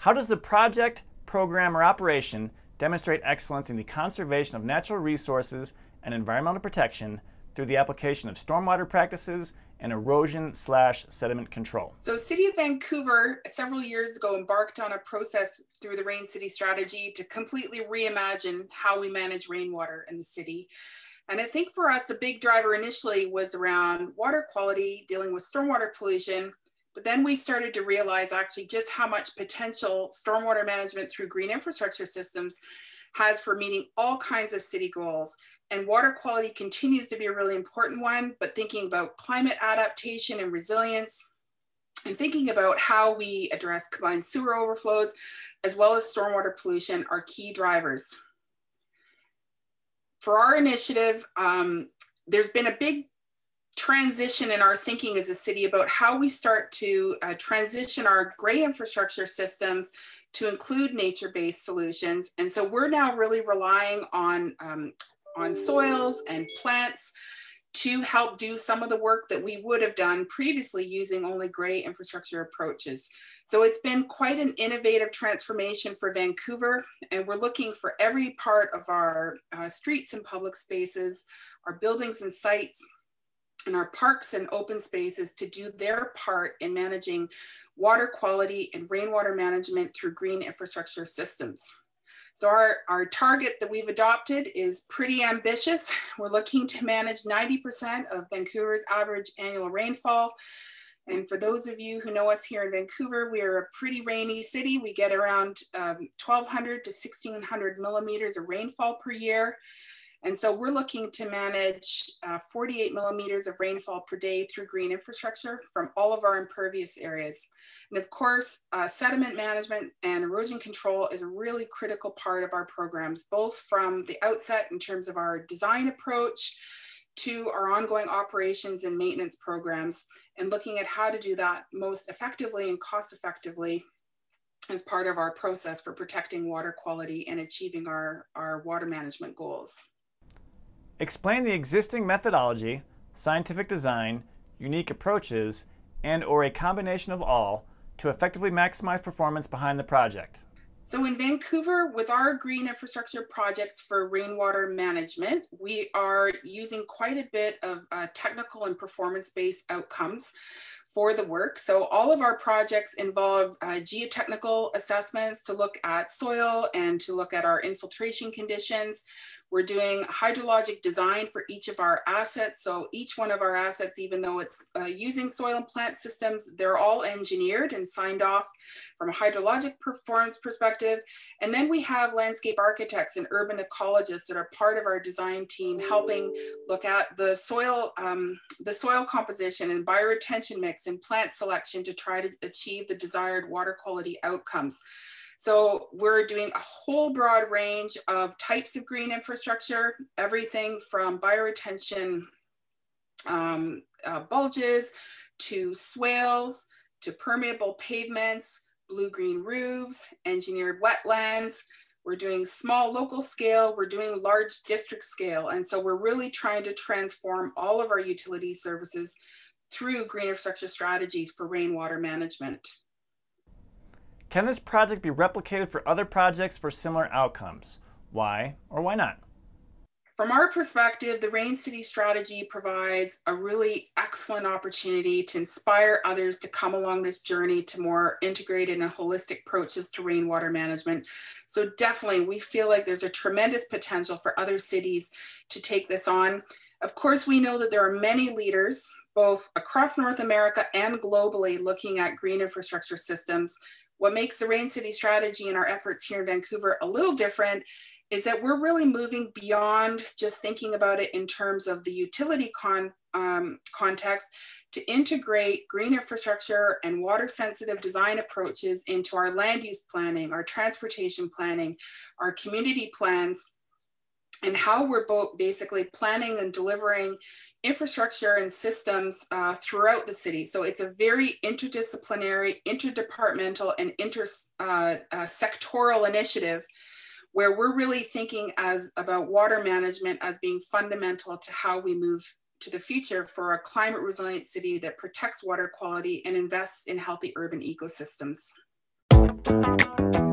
How does the project, program, or operation demonstrate excellence in the conservation of natural resources and environmental protection through the application of stormwater practices and erosion/sediment control? So City of Vancouver several years ago embarked on a process through the Rain City strategy to completely reimagine how we manage rainwater in the city. And I think for us, a big driver initially was around water quality, dealing with stormwater pollution. But then we started to realize actually just how much potential stormwater management through green infrastructure systems has for meeting all kinds of city goals. And water quality continues to be a really important one, but thinking about climate adaptation and resilience, and thinking about how we address combined sewer overflows, as well as stormwater pollution, are key drivers. For our initiative, there's been a big transition in our thinking as a city about how we start to transition our gray infrastructure systems to include nature-based solutions. And so we're now really relying on soils and plants to help do some of the work that we would have done previously using only gray infrastructure approaches. So it's been quite an innovative transformation for Vancouver, and we're looking for every part of our streets and public spaces, our buildings and sites, and our parks and open spaces to do their part in managing water quality and rainwater management through green infrastructure systems. So our target that we've adopted is pretty ambitious. We're looking to manage 90% of Vancouver's average annual rainfall. And for those of you who know us here in Vancouver, we are a pretty rainy city. We get around 1,200 to 1,600 millimeters of rainfall per year. And so we're looking to manage 48 millimeters of rainfall per day through green infrastructure from all of our impervious areas. And of course, sediment management and erosion control is a really critical part of our programs, both from the outset in terms of our design approach to our ongoing operations and maintenance programs, and looking at how to do that most effectively and cost effectively as part of our process for protecting water quality and achieving our water management goals. Explain the existing methodology, scientific design, unique approaches, and/or a combination of all to effectively maximize performance behind the project. So in Vancouver, with our green infrastructure projects for rainwater management, we are using quite a bit of technical and performance-based outcomes for the work. So all of our projects involve geotechnical assessments to look at soil and to look at our infiltration conditions. We're doing hydrologic design for each of our assets. So each one of our assets, even though it's using soil and plant systems, they're all engineered and signed off from a hydrologic performance perspective. And then we have landscape architects and urban ecologists that are part of our design team, helping look at the soil composition and bioretention mix and plant selection to try to achieve the desired water quality outcomes. So we're doing a whole broad range of types of green infrastructure, everything from bioretention bulges to swales to permeable pavements, blue-green roofs, engineered wetlands. We're doing small local scale, we're doing large district scale. And so we're really trying to transform all of our utility services through green infrastructure strategies for rainwater management. Can this project be replicated for other projects for similar outcomes? Why or why not? From our perspective, the Rain City strategy provides a really excellent opportunity to inspire others to come along this journey to more integrated and holistic approaches to rainwater management. So definitely, we feel like there's a tremendous potential for other cities to take this on. Of course, we know that there are many leaders, both across North America and globally, looking at green infrastructure systems. What makes the Rain City strategy and our efforts here in Vancouver a little different is that we're really moving beyond just thinking about it in terms of the utility context to integrate green infrastructure and water sensitive design approaches into our land use planning, our transportation planning, our community plans, and how we're both basically planning and delivering infrastructure and systems throughout the city. So it's a very interdisciplinary, interdepartmental, and sectoral initiative where we're really thinking about water management as being fundamental to how we move to the future for a climate resilient city that protects water quality and invests in healthy urban ecosystems. you.